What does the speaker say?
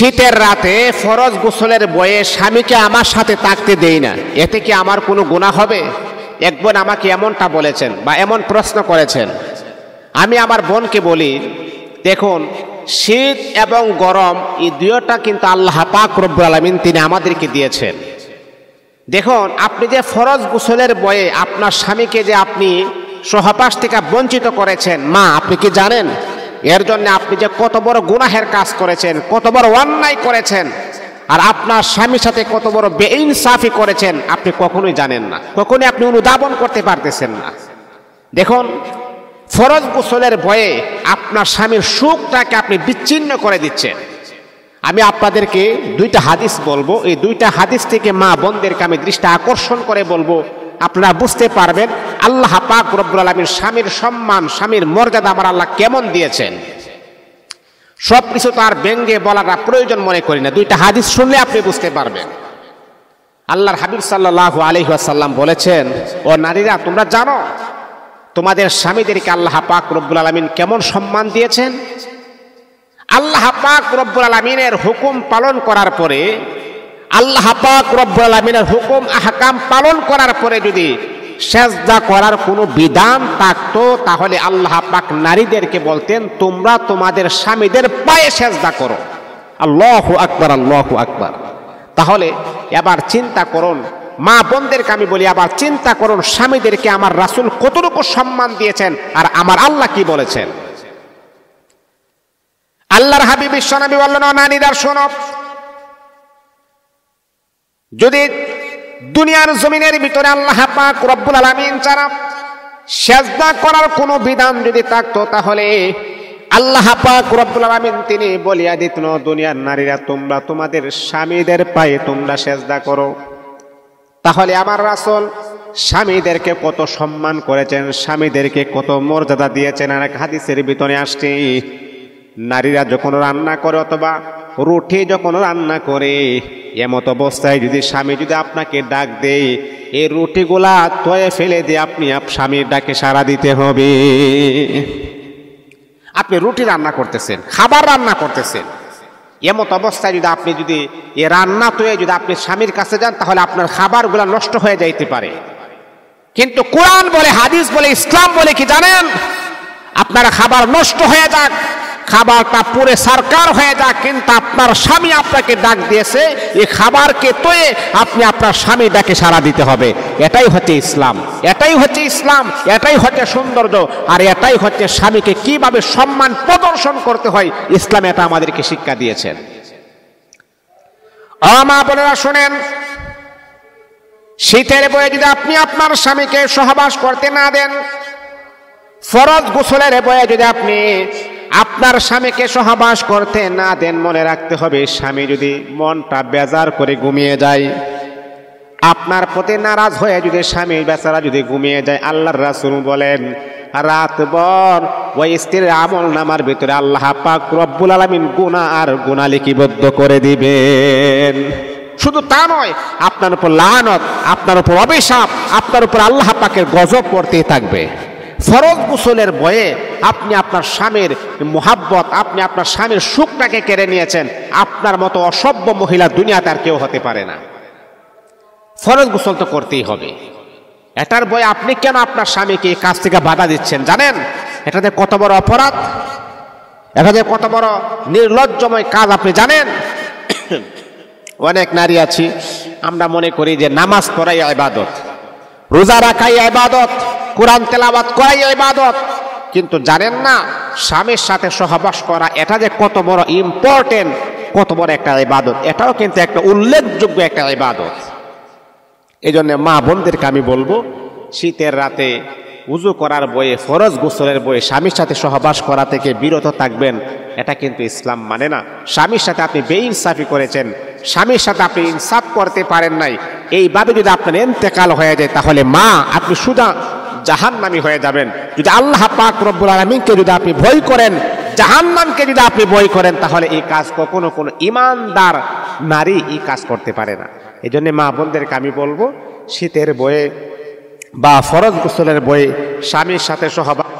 শীতের রাতে ফরজ গোসলের বয়ে স্বামীকে আমার সাথে থাকতে দেই না, এতে কি আমার কোনো গুনাহ হবে? এক বোন আমাকে এমনটা বলেছেন বা এমন প্রশ্ন করেছেন। আমি আমার বোনকে বলি, দেখুন শীত এবং গরম এই দুইটা কিন্তু আল্লাহ পাক রব্বুল আলামিন তিনি আমাদেরকে দিয়েছেন। দেখুন আপনি যে ফরজ গোসলের বয়ে আপনার স্বামীকে যে আপনি সহবাস থেকে বঞ্চিত করেছেন, মা আপনি কি জানেন এর জন্য আপনি যে কত বড় গুনাহের কাজ করেছেন, কত বড় অন্যায় করেছেন, আর আপনার স্বামীর সাথে কত বড় বেইনসাফি করেছেন আপনি কখনোই জানেন না, কখনোই আপনি অনুধাবন করতে পারতেছেন না। দেখুন ফরজ গোসলের ভয়ে আপনার স্বামীর সুখটাকে আপনি বিচ্ছিন্ন করে দিচ্ছেন। আমি আপনাদেরকে দুইটা হাদিস বলবো, এই দুইটা হাদিস থেকে মা বোনদেরকে আমি দৃষ্টি আকর্ষণ করে বলবো, আপনারা বুঝতে পারবেন আল্লাহ পাক রব্বুল আলামিন স্বামীর সম্মান, স্বামীর মর্যাদা আমার আল্লাহ কেমন দিয়েছেন। সব কিছু তো আর ব্যঙ্গে বলাটা প্রয়োজন মনে করি না, দুইটা হাদিস শুনলে আপনি বুঝতে পারবেন। আল্লাহর হাবিব সাল্লাল্লাহু আলাইহি ওয়াসাল্লাম বলেছেন, ও নারীরা তোমরা জানো তোমাদের স্বামীদেরকে আল্লাহ পাক রব্বুল আলামিন কেমন সম্মান দিয়েছেন। আল্লাহ পাক রব্বুল আলামিনের হুকুম পালন করার পরে, আল্লাহ পাক রব্বুল আলামিনের হুকুম আহকাম পালন করার পরে যদি সেজদা করার কোনো বিধান থাকতো তাহলে আল্লাহ পাক নারীদেরকে বলতেন তোমরা তোমাদের স্বামীদের পায়ে সেজদা করো। আল্লাহু আকবার, আল্লাহু আকবার। তাহলে এবার চিন্তা করুন, মা বোনদেরকে আমি বলি আবার চিন্তা করুন স্বামীদেরকে আমার রাসূল কতটুকু সম্মান দিয়েছেন আর আমার আল্লাহ কি বলেছেন। আল্লাহর হাবিব বিশ্বনবী বললেন, নারীরা শোনো, যদি দুনিয়ার জমিনের ভিতরে আল্লাহ পাক রব্বুল আলামিন ছাড়া সেজদা করার কোনো বিধান যদি থাকতো তাহলে আল্লাহ পাক রব্বুল আলামিন তিনি বলিয়া দিতেন, দুনিয়ার নারীরা তোমরা তোমাদের স্বামীদের পায়ে তোমরা সেজদা করো। তাহলে আমার রাসূল স্বামীদেরকে কত সম্মান করেছেন, স্বামীদেরকে কত মর্যাদা দিয়েছেন। আর এক হাদিসের ভিতরে আসছে, নারীরা যখন রান্না করে অথবা রুটি যখন রান্না করে এমত অবস্থায় যদি স্বামী যদি আপনাকে ডাক দেয়, এই রুটিগুলা তয়ে ফেলে দিয়ে আপনি স্বামীর ডাকে সাড়া দিতে হবে। আপনি রুটি রান্না করতেছেন, খাবার রান্না করতেছেন, এমত অবস্থায় যদি আপনি যদি এ রান্না তয়ে যদি আপনি স্বামীর কাছে যান তাহলে আপনার খাবারগুলা নষ্ট হয়ে যাইতে পারে। কিন্তু কোরআন বলে, হাদিস বলে, ইসলাম বলে কি জানেন, আপনার খাবার নষ্ট হয়ে যাক, খাবারটা পুরে সরকার হয়ে যাক, কিন্তু আপনার স্বামী আপনাকে ডাক দিয়েছে, এই খাবারকে তয়ে আপনি আপনার স্বামী ডাকে সাড়া দিতে হবে। এটাই হচ্ছে ইসলাম, এটাই হচ্ছে ইসলাম, এটাই হচ্ছে সৌন্দর্য, আর এটাই হচ্ছে স্বামীকে কিভাবে সম্মান প্রদর্শন করতে হয়, ইসলাম এটা আমাদেরকে শিক্ষা দিয়েছেন। মা বোনেরা শোনেন, শীতের বয়ে যদি আপনি আপনার স্বামীকে সহবাস করতে না দেন, ফরজ গোসলের বয়ে যদি আপনি আপনার স্বামীকে সহবাস করতে না দেন, মনে রাখতে হবে স্বামী যদি মনটা বেজার করে ঘুমিয়ে যায়, আপনার প্রতি নারাজ হয়ে যদি স্বামী বেচারা যদি ঘুমিয়ে যায়, আল্লাহর রাসূল বলেন রাতভর ওই স্ত্রীর আমল নামার ভিতরে আল্লাহ পাক রব্বুল আলামিন গুনাহ আর গুনাহ লিপিবদ্ধ করে দিবেন। শুধু তা নয়, আপনার উপর লানত, আপনার উপর অভিশাপ, আপনার উপর আল্লাহ পাকের গজব পড়তেই থাকবে। ফরজ গোসলের ভয়ে আপনি আপনার স্বামীর মোহাব্বত, আপনি আপনার স্বামীর সুখটাকে কেড়ে নিয়েছেন। আপনার মতো অসভ্য মহিলা দুনিয়াতে আর কেউ হতে পারে না। ফরজ গোসল তো করতেই হবে, এটার ভয়ে আপনি কেন আপনার স্বামীকে এই কাজ থেকে বাধা দিচ্ছেন জানেন? এটাতে কত বড় অপরাধ, এটাতে কত বড় নির্লজ্জময় কাজ আপনি জানেন? অনেক নারী আছি আমরা মনে করি যে নামাজ পড়াই ইবাদত, রোজা রাখাই ইবাদত, কোরআন তেলাওয়াত করাই ইবাদত, কিন্তু জানেন না স্বামীর সাথে সহবাস করা এটা যে কত বড় ইম্পর্টেন্ট, কত বড় একটা ইবাদত, এটাও কিন্তু একটা উল্লেখযোগ্য একটা ইবাদত। এই জন্য মা বোনদেরকে আমি বলবো, শীতের রাতে উজু করার বয়ে, ফরজ গোসলের বয়ে স্বামীর সাথে সহবাস করা থেকে বিরত থাকবেন। এটা কিন্তু ইসলাম মানে না। স্বামীর সাথে আপনি বেইনসাফি করেছেন, স্বামীর সাথে আপনি ইনসাফ করতে পারেন নাই, এইভাবে যদি আপনার ইন্তেকাল হয়ে যায় তাহলে মা আপনি সুদা জাহান্নামী হয়ে যাবেন। যদি আল্লাহ পাক রব্বুল আলামিনকে যদি আপনি ভয় করেন, জাহান্নামকে যদি আপনি ভয় করেন, তাহলে এই কাজ কখনো কোনো ঈমানদার নারী এই কাজ করতে পারে না। এই জন্য মা বোনদেরকে আমি বলবো, শীতের বয়ে বা ফরজ গোসলের বয়ে স্বামীর সাথে সহবাস